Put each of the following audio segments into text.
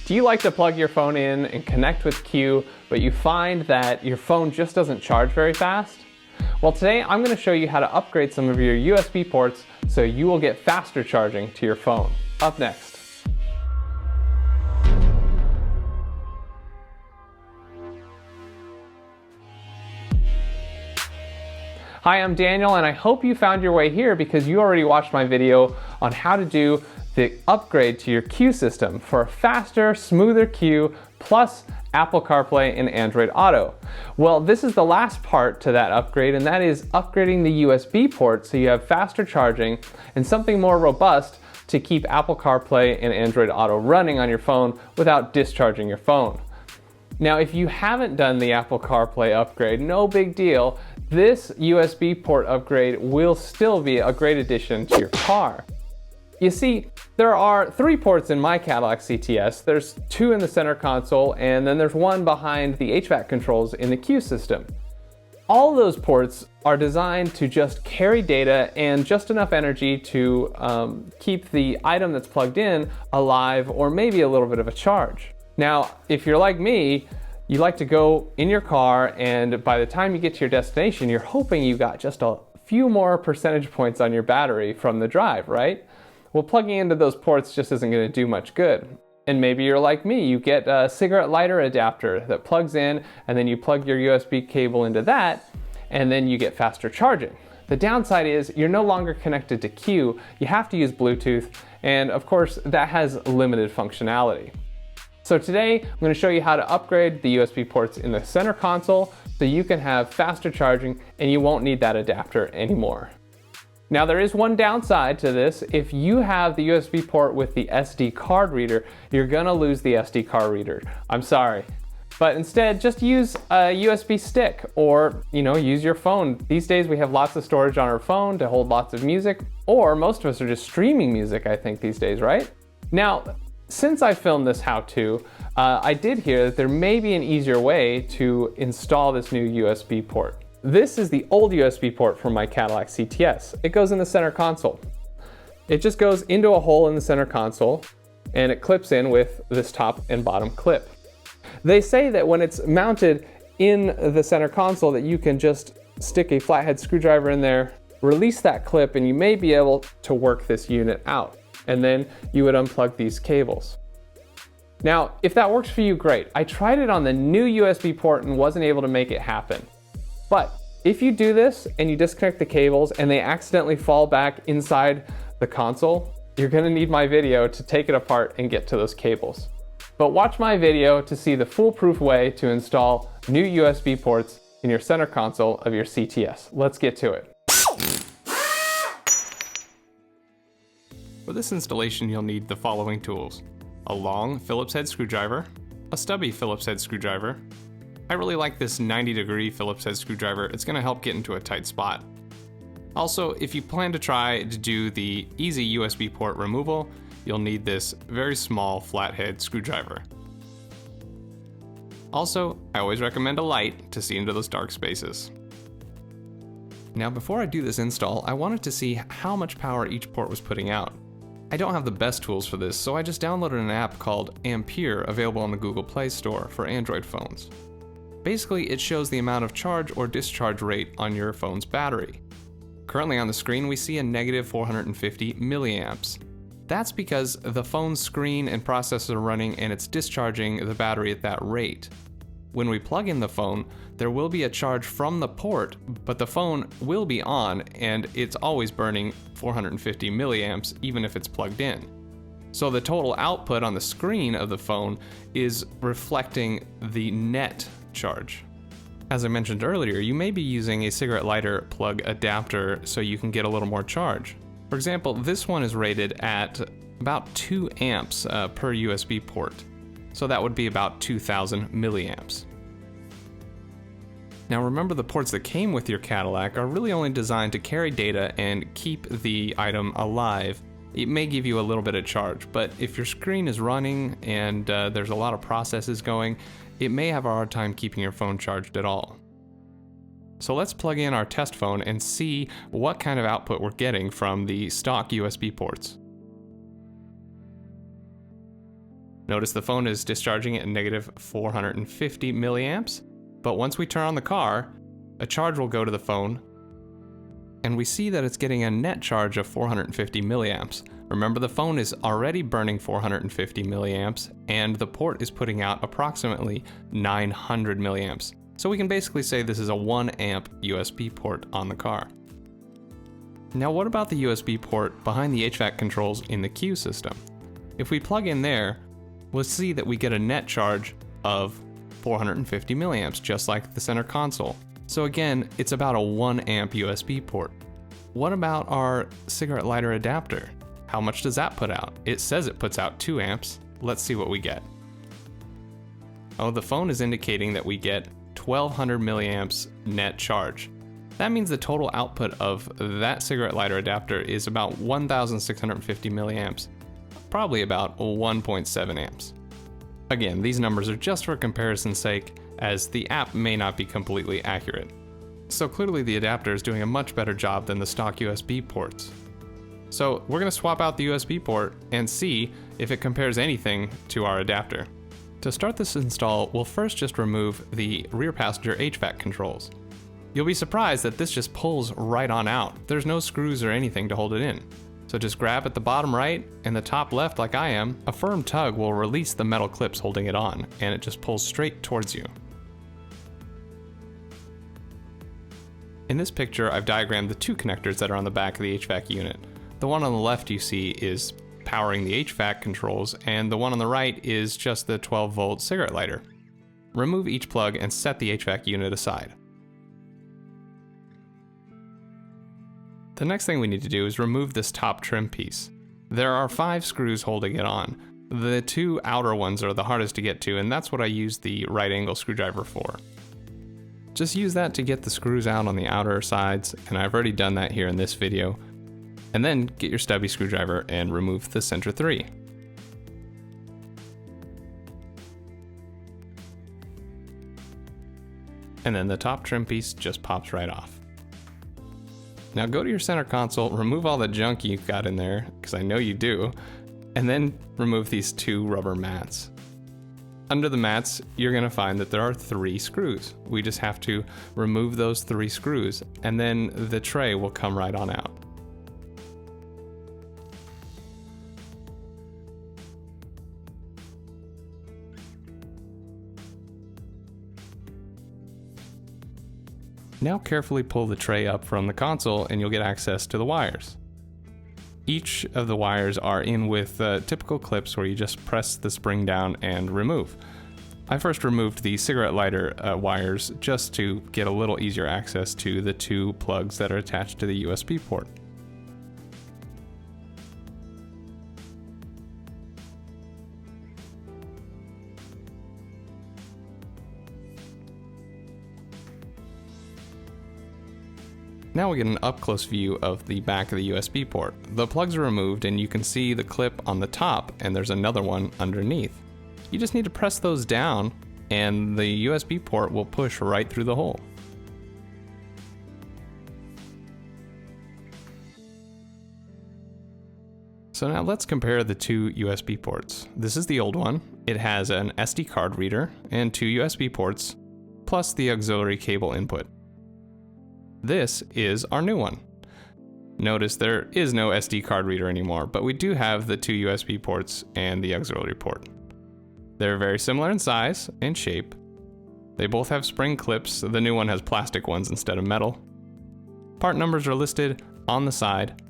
Do you like to plug your phone in and connect with Q, but you find that your phone just doesn't charge very fast? Well, today I'm going to show you how to upgrade some of your USB ports so you will get faster charging to your phone. Up next. Hi, I'm Daniel, and I hope you found your way here because you already watched my video on how to do the upgrade to your Q system for a faster, smoother Q plus Apple CarPlay and Android Auto. Well, this is the last part to that upgrade, and that is upgrading the USB port so you have faster charging and something more robust to keep Apple CarPlay and Android Auto running on your phone without discharging your phone. Now, if you haven't done the Apple CarPlay upgrade, no big deal. This USB port upgrade will still be a great addition to your car. You see, there are 3 ports in my Cadillac CTS. There's 2 in the center console, and then there's 1 behind the HVAC controls in the Q system. All those ports are designed to just carry data and just enough energy to keep the item that's plugged in alive or maybe a little bit of a charge. Now, if you're like me, you like to go in your car, and by the time you get to your destination, you're hoping you got just a few more percentage points on your battery from the drive, right? Well, plugging into those ports just isn't going to do much good. And maybe you're like me, you get a cigarette lighter adapter that plugs in, and then you plug your USB cable into that, and then you get faster charging. The downside is you're no longer connected to Q, you have to use Bluetooth, and of course that has limited functionality. So today, I'm going to show you how to upgrade the USB ports in the center console so you can have faster charging and you won't need that adapter anymore. Now, there is one downside to this. If you have the USB port with the SD card reader, you're going to lose the SD card reader. I'm sorry. But instead, just use a USB stick or, use your phone. These days, we have lots of storage on our phone to hold lots of music, or most of us are just streaming music, I think, these days, right? Now, since I filmed this how-to, I did hear that there may be an easier way to install this new USB port. This is the old USB port from my Cadillac CTS. It goes in the center console. It just goes into a hole in the center console, and it clips in with this top and bottom clip. They say that when it's mounted in the center console that you can just stick a flathead screwdriver in there, release that clip, and you may be able to work this unit out. And then you would unplug these cables. Now, if that works for you, great. I tried it on the new USB port and wasn't able to make it happen. But if you do this and you disconnect the cables and they accidentally fall back inside the console, you're gonna need my video to take it apart and get to those cables. But watch my video to see the foolproof way to install new USB ports in your center console of your CTS. Let's get to it. For this installation, you'll need the following tools: a long Phillips head screwdriver, a stubby Phillips head screwdriver. I really like this 90-degree Phillips head screwdriver. It's going to help get into a tight spot. Also, if you plan to try to do the easy USB port removal, you'll need this very small flathead screwdriver. Also, I always recommend a light to see into those dark spaces. Now, before I do this install, I wanted to see how much power each port was putting out. I don't have the best tools for this, so I just downloaded an app called Ampere available on the Google Play Store for Android phones. Basically, it shows the amount of charge or discharge rate on your phone's battery. Currently on the screen, we see a negative 450 milliamps. That's because the phone's screen and processor are running and it's discharging the battery at that rate. When we plug in the phone, there will be a charge from the port, but the phone will be on and it's always burning 450 milliamps even if it's plugged in. So the total output on the screen of the phone is reflecting the net charge. As I mentioned earlier, you may be using a cigarette lighter plug adapter so you can get a little more charge. For example, this one is rated at about 2 amps per USB port. So that would be about 2000 milliamps. Now remember, the ports that came with your Cadillac are really only designed to carry data and keep the item alive. It may give you a little bit of charge, but if your screen is running and there's a lot of processes going, it may have a hard time keeping your phone charged at all. So let's plug in our test phone and see what kind of output we're getting from the stock USB ports. Notice the phone is discharging at negative 450 milliamps, but once we turn on the car, a charge will go to the phone, and we see that it's getting a net charge of 450 milliamps. Remember, the phone is already burning 450 milliamps, and the port is putting out approximately 900 milliamps. So we can basically say this is a 1 amp USB port on the car. Now what about the USB port behind the HVAC controls in the Q system? If we plug in there, we'll see that we get a net charge of 450 milliamps, just like the center console. So again, it's about a 1 amp USB port. What about our cigarette lighter adapter? How much does that put out? It says it puts out 2 amps. Let's see what we get. Oh, the phone is indicating that we get 1200 milliamps net charge. That means the total output of that cigarette lighter adapter is about 1650 milliamps, probably about 1.7 amps. Again, these numbers are just for comparison's sake, as the app may not be completely accurate. So clearly the adapter is doing a much better job than the stock USB ports. So we're going to swap out the USB port and see if it compares anything to our adapter. To start this install, we'll first just remove the rear passenger HVAC controls. You'll be surprised that this just pulls right on out. There's no screws or anything to hold it in. So just grab at the bottom right and the top left like I am. A firm tug will release the metal clips holding it on, and it just pulls straight towards you. In this picture, I've diagrammed the 2 connectors that are on the back of the HVAC unit. The one on the left you see is powering the HVAC controls, and the one on the right is just the 12-volt cigarette lighter. Remove each plug and set the HVAC unit aside. The next thing we need to do is remove this top trim piece. There are 5 screws holding it on. The 2 outer ones are the hardest to get to, and that's what I use the right angle screwdriver for. Just use that to get the screws out on the outer sides, and I've already done that here in this video. And then get your stubby screwdriver and remove the center 3. And then the top trim piece just pops right off. Now go to your center console, remove all the junk you've got in there, because I know you do, and then remove these 2 rubber mats. Under the mats, you're going to find that there are 3 screws. We just have to remove those 3 screws, and then the tray will come right on out. Now carefully pull the tray up from the console and you'll get access to the wires. Each of the wires are in with typical clips where you just press the spring down and remove. I first removed the cigarette lighter wires just to get a little easier access to the 2 plugs that are attached to the USB port. Now we get an up-close view of the back of the USB port. The plugs are removed and you can see the clip on the top, and there's another one underneath. You just need to press those down and the USB port will push right through the hole. So now let's compare the 2 USB ports. This is the old one. It has an SD card reader and 2 USB ports, plus the auxiliary cable input. This is our new one. Notice there is no SD card reader anymore, but we do have the 2 USB ports and the auxiliary port. They're very similar in size and shape. They both have spring clips. The new one has plastic ones instead of metal. Part numbers are listed on the side.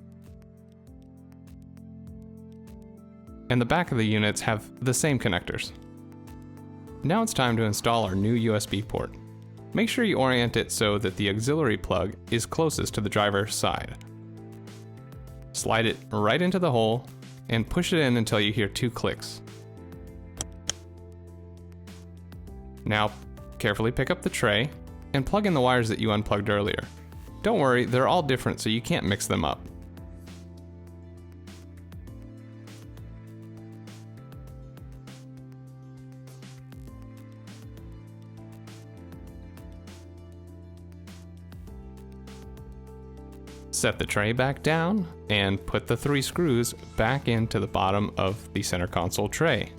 And the back of the units have the same connectors. Now it's time to install our new USB port. Make sure you orient it so that the auxiliary plug is closest to the driver's side. Slide it right into the hole and push it in until you hear 2 clicks. Now, carefully pick up the tray and plug in the wires that you unplugged earlier. Don't worry, they're all different so you can't mix them up. Set the tray back down and put the 3 screws back into the bottom of the center console tray.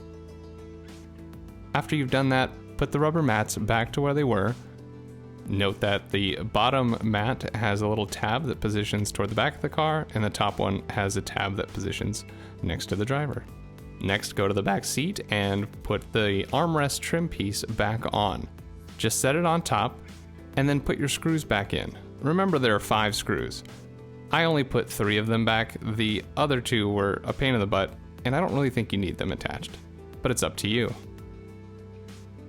After you've done that, put the rubber mats back to where they were. Note that the bottom mat has a little tab that positions toward the back of the car, and the top one has a tab that positions next to the driver. Next, go to the back seat and put the armrest trim piece back on. Just set it on top, and then put your screws back in. Remember, there are 5 screws. I only put 3 of them back. The other 2 were a pain in the butt, and I don't really think you need them attached, but it's up to you.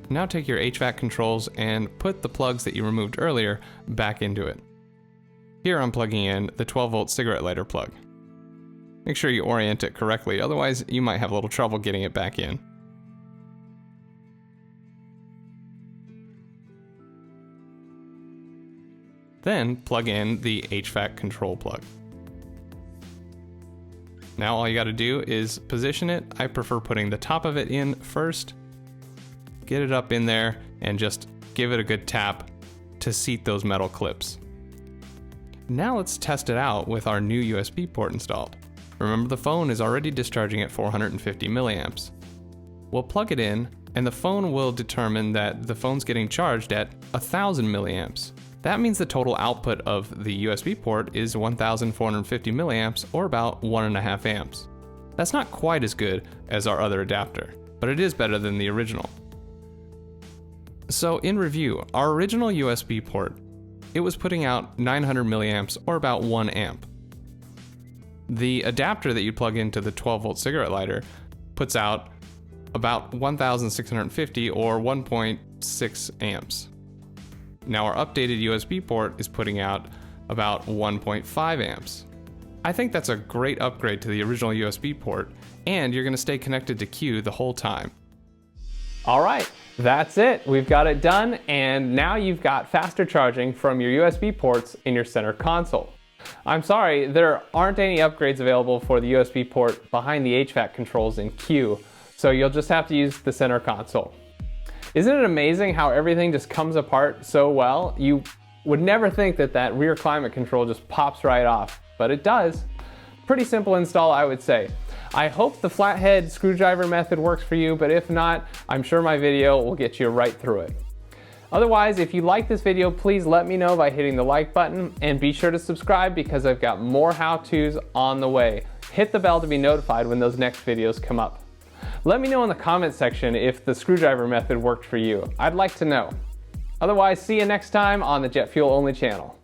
Now take your HVAC controls and put the plugs that you removed earlier back into it. Here I'm plugging in the 12-volt cigarette lighter plug. Make sure you orient it correctly, otherwise you might have a little trouble getting it back in. Then plug in the HVAC control plug. Now all you gotta do is position it. I prefer putting the top of it in first. Get it up in there and just give it a good tap to seat those metal clips. Now let's test it out with our new USB port installed. Remember, the phone is already discharging at 450 milliamps. We'll plug it in and the phone will determine that the phone's getting charged at 1000 milliamps. That means the total output of the USB port is 1450 milliamps, or about 1.5 amps. That's not quite as good as our other adapter, but it is better than the original. So in review, our original USB port, it was putting out 900 milliamps, or about 1 amp. The adapter that you plug into the 12-volt cigarette lighter puts out about 1650, or 1.6 amps. Now our updated USB port is putting out about 1.5 amps. I think that's a great upgrade to the original USB port, and you're going to stay connected to Q the whole time. All right, that's it. We've got it done, and now you've got faster charging from your USB ports in your center console. I'm sorry, there aren't any upgrades available for the USB port behind the HVAC controls in Q, so you'll just have to use the center console. Isn't it amazing how everything just comes apart so well? You would never think that that rear climate control just pops right off, but it does. Pretty simple install, I would say. I hope the flathead screwdriver method works for you, but if not, I'm sure my video will get you right through it. Otherwise, if you like this video, please let me know by hitting the like button, and be sure to subscribe because I've got more how-tos on the way. Hit the bell to be notified when those next videos come up. Let me know in the comment section if the screwdriver method worked for you. I'd like to know. Otherwise, see you next time on the Jet Fuel Only channel.